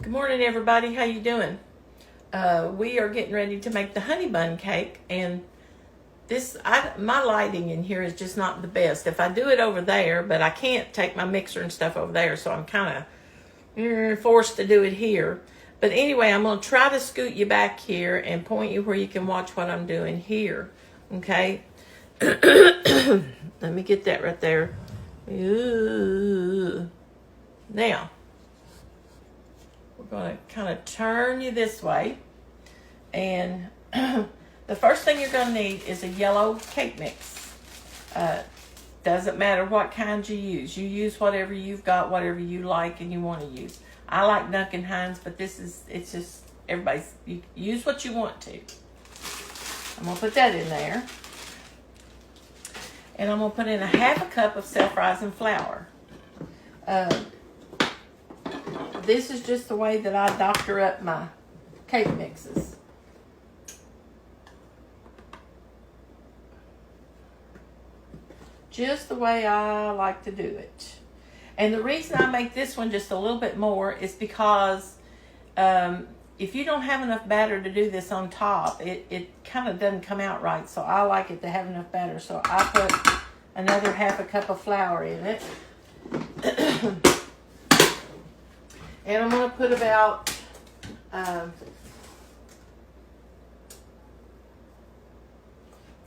Good morning, everybody. How you doing? We are getting ready to make the honey bun cake, and my lighting in here is just not the best. If I do it over there, but I can't take my mixer and stuff over there, so I'm kind of forced to do it here. But anyway, I'm going to try to scoot you back here and point you where you can watch what I'm doing here. Okay? Let me get that right there. Ooh. Now, we're going to kind of turn you this way. And the first thing you're going to need is a yellow cake mix. Doesn't matter what kind you use. You use whatever you've got, whatever you like and you want to use. I like Duncan Hines, but it's just, you use what you want to. I'm going to put that in there. And I'm going to put in a half a cup of self-rising flour. This is just the way that I doctor up my cake mixes. Just the way I like to do it. And the reason I make this one just a little bit more is because if you don't have enough batter to do this on top, it kind of doesn't come out right. So I like it to have enough batter. So I put another half a cup of flour in it. And I'm going to put about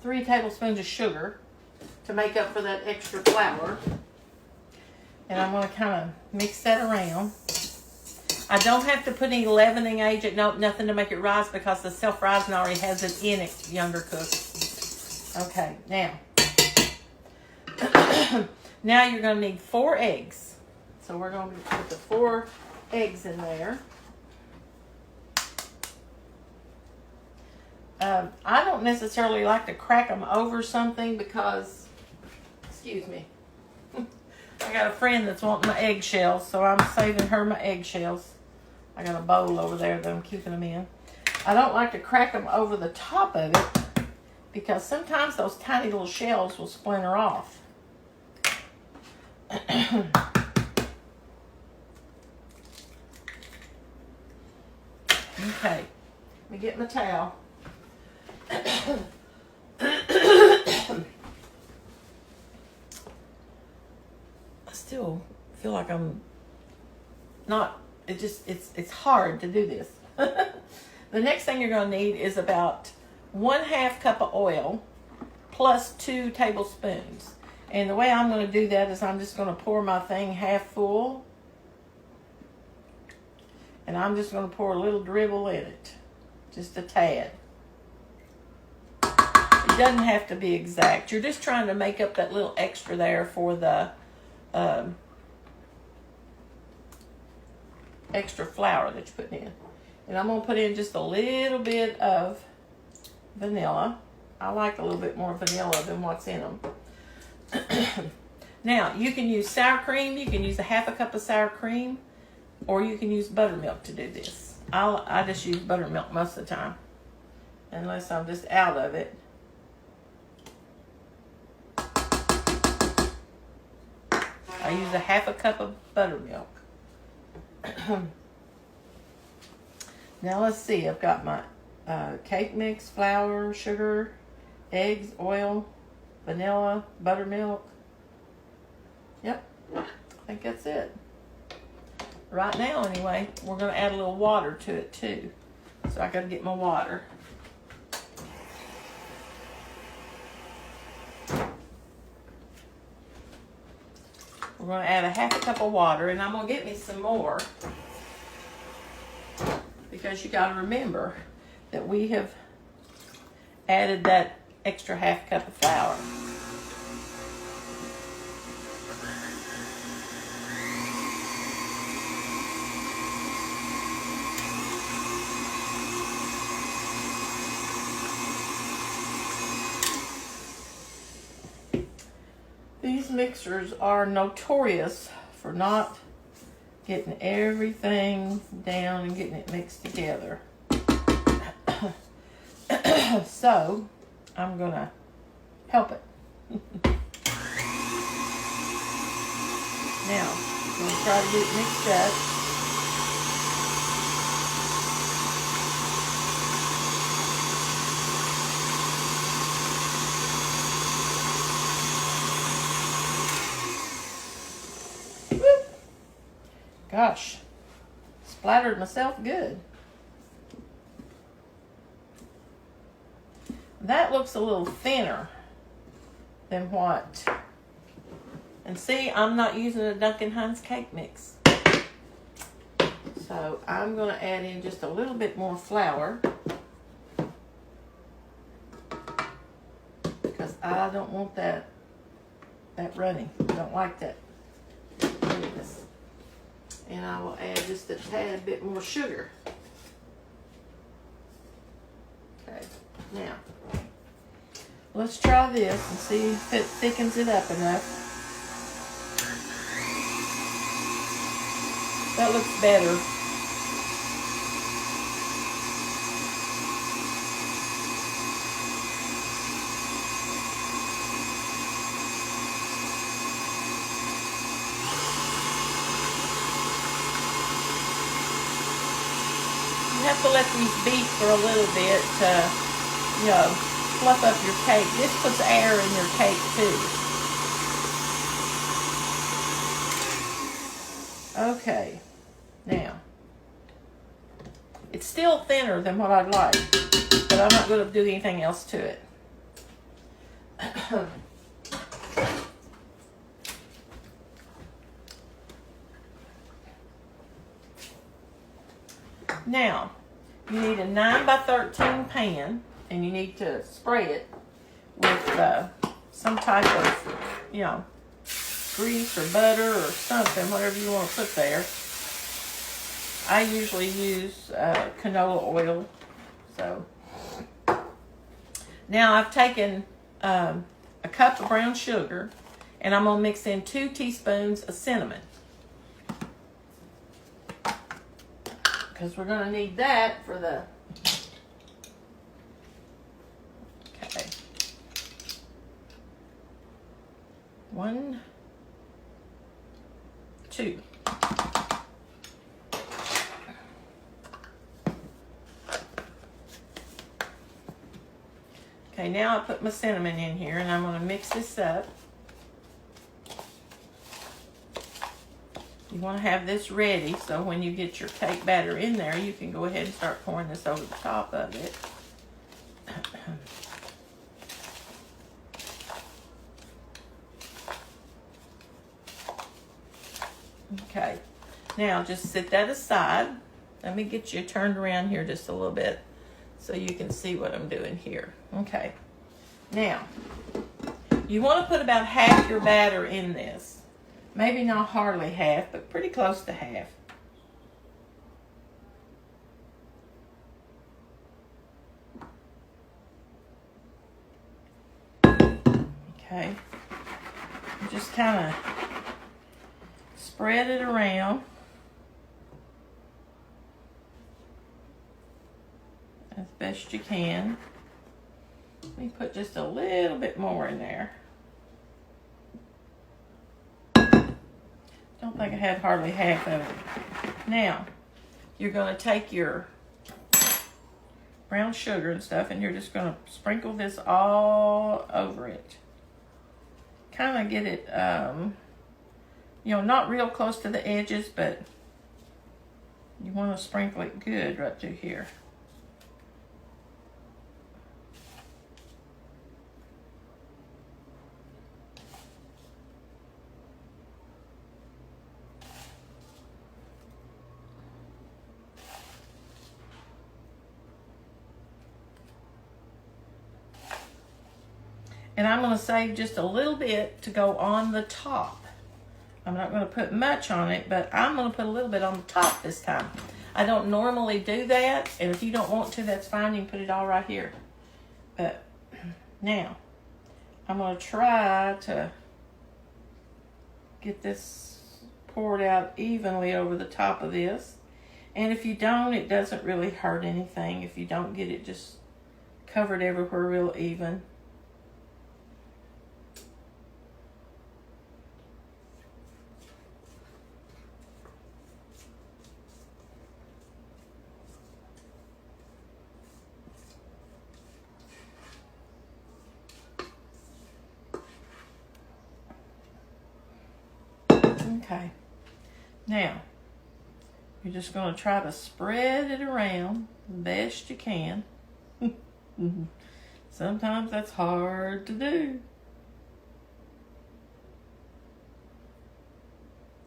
3 tablespoons of sugar to make up for that extra flour. And I'm going to kind of mix that around. I don't have to put any leavening agent, nothing to make it rise because the self-rising already has it in it, younger cook. Okay, now. Now you're going to need 4 eggs. So we're going to put the 4 eggs in there. I don't necessarily like to crack them over something because, excuse me, I got a friend that's wanting my eggshells, so I'm saving her my eggshells. I got a bowl over there that I'm keeping them in. I don't like to crack them over the top of it because sometimes those tiny little shells will splinter off. Okay, let me get my towel. I still feel like I'm not, it's hard to do this. The next thing you're going to need is about 1/2 cup of oil plus 2 tablespoons. And the way I'm going to do that is I'm just going to pour my thing half full. And I'm just going to pour a little dribble in it. Just a tad. It doesn't have to be exact. You're just trying to make up that little extra there for the extra flour that you're putting in. And I'm going to put in just a little bit of vanilla. I like a little bit more vanilla than what's in them. Now, you can use sour cream. You can use a half a cup of sour cream. Or you can use buttermilk to do this. I just use buttermilk most of the time. Unless I'm just out of it. I use a half a cup of buttermilk. Now let's see. I've got my cake mix, flour, sugar, eggs, oil, vanilla, buttermilk. Yep. I think that's it. Right now, anyway, we're going to add a little water to it, too. So I got to get my water. We're going to add a half a cup of water, and I'm going to get me some more. Because you got to remember that we have added that extra half cup of flour. These mixers are notorious for not getting everything down and getting it mixed together. So, I'm going to help it. Now, I'm going to try to get it mixed up. Gosh, splattered myself good. That looks a little thinner than what. And see, I'm not using a Duncan Hines cake mix. So I'm going to add in just a little bit more flour. Because I don't want that runny. I don't like that. And I will add just a tad bit more sugar. Okay, now let's try this and see if it thickens it up enough. That looks better. You have to let these beat for a little bit to, you know, fluff up your cake. This puts air in your cake too. Okay, now, it's still thinner than what I'd like, but I'm not going to do anything else to it. Now, you need a 9 by 13 pan, and you need to spray it with some type of, you know, grease or butter or something, whatever you want to put there. I usually use canola oil. So now I've taken a cup of brown sugar, and I'm going to mix in 2 teaspoons of cinnamon. Because we're going to need that for the, okay, 1, 2. Okay, now I put my cinnamon in here, and I'm going to mix this up. You want to have this ready so when you get your cake batter in there, you can go ahead and start pouring this over the top of it. Okay, now just set that aside. Let me get you turned around here just a little bit so you can see what I'm doing here. Okay, now you want to put about half your batter in this. Maybe not hardly half, but pretty close to half. Okay. Just kind of spread it around as best you can. Let me put just a little bit more in there. Don't think I have hardly half of it. Now, you're going to take your brown sugar and stuff, and you're just going to sprinkle this all over it. Kind of get it, you know, not real close to the edges, but you want to sprinkle it good right through here. And I'm going to save just a little bit to go on the top. I'm not going to put much on it, but I'm going to put a little bit on the top this time. I don't normally do that, and if you don't want to, that's fine. You can put it all right here. But now, I'm going to try to get this poured out evenly over the top of this. And if you don't, it doesn't really hurt anything. If you don't get it just covered everywhere real even. Okay, now You're just going to try to spread it around the best you can. Sometimes that's hard to do.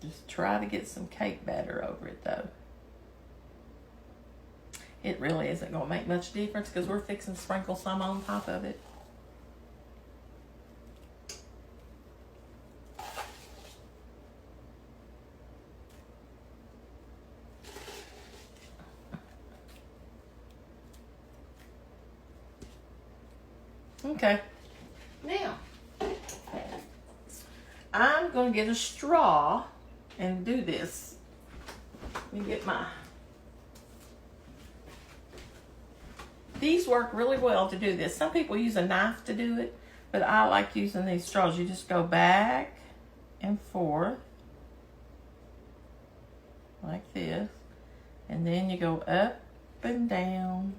Just try to get some cake batter over it, though. It really isn't going to make much difference because we're fixing to sprinkle some on top of it. Okay. Now, I'm going to get a straw and do this. Let me get my... These work really well to do this. Some people use a knife to do it, but I like using these straws. You just go back and forth like this, and then you go up and down.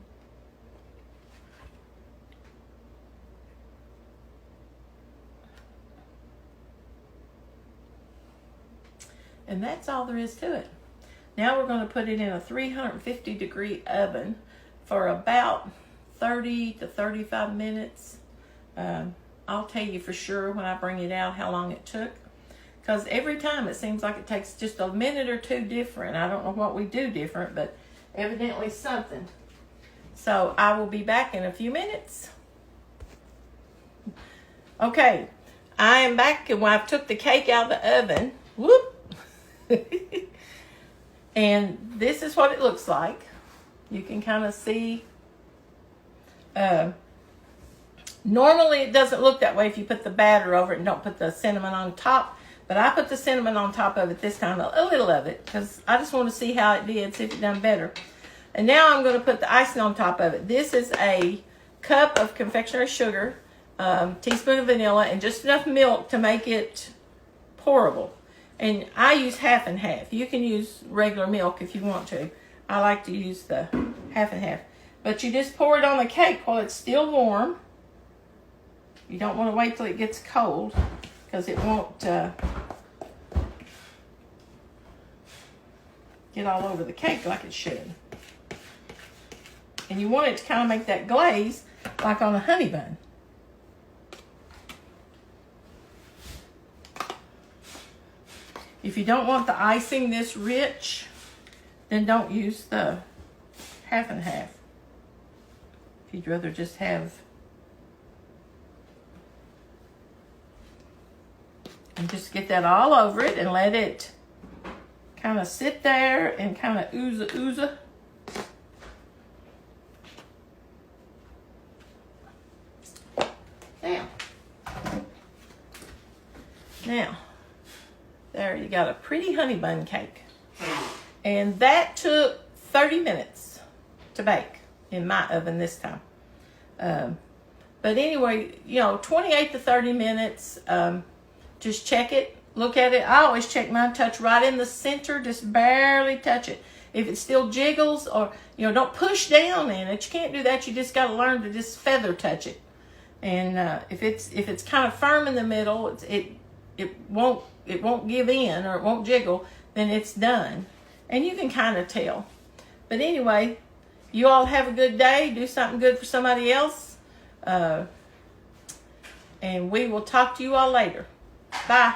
And that's all there is to it. Now we're going to put it in a 350 degree oven for about 30 to 35 minutes. I'll tell you for sure when I bring it out how long it took. Because every time it seems like it takes just a minute or two different. I don't know what we do different, but evidently something. So I will be back in a few minutes. Okay, I am back, and when I took the cake out of the oven, whoop. And this is what it looks like. You can kind of see. Normally it doesn't look that way if you put the batter over it and don't put the cinnamon on top. But I put the cinnamon on top of it this time, a little of it, because I just want to see how it did, see if it done better. And now I'm going to put the icing on top of it. This is a cup of confectionery sugar, teaspoon of vanilla, and just enough milk to make it pourable. And I use half and half. You can use regular milk if you want to. I like to use the half and half. But you just pour it on the cake while it's still warm. You don't want to wait till it gets cold, because it won't get all over the cake like it should. And you want it to kind of make that glaze like on a honey bun. If you don't want the icing this rich, then don't use the half and half. If you'd rather just have, and just get that all over it and let it kind of sit there and kind of ooze. Now, there you got a pretty honey bun cake. And that took 30 minutes to bake in my oven this time. But anyway, 28 to 30 minutes. Just check it, look at it. I always check mine, touch right in the center, just barely touch it. If it still jiggles, or don't push down in it. You can't do that. You just got to learn to just feather touch it. And if it's kind of firm in the middle, it won't give in, or it won't jiggle, then it's done. And you can kind of tell. But anyway, you all have a good day. Do something good for somebody else. And we will talk to you all later. Bye.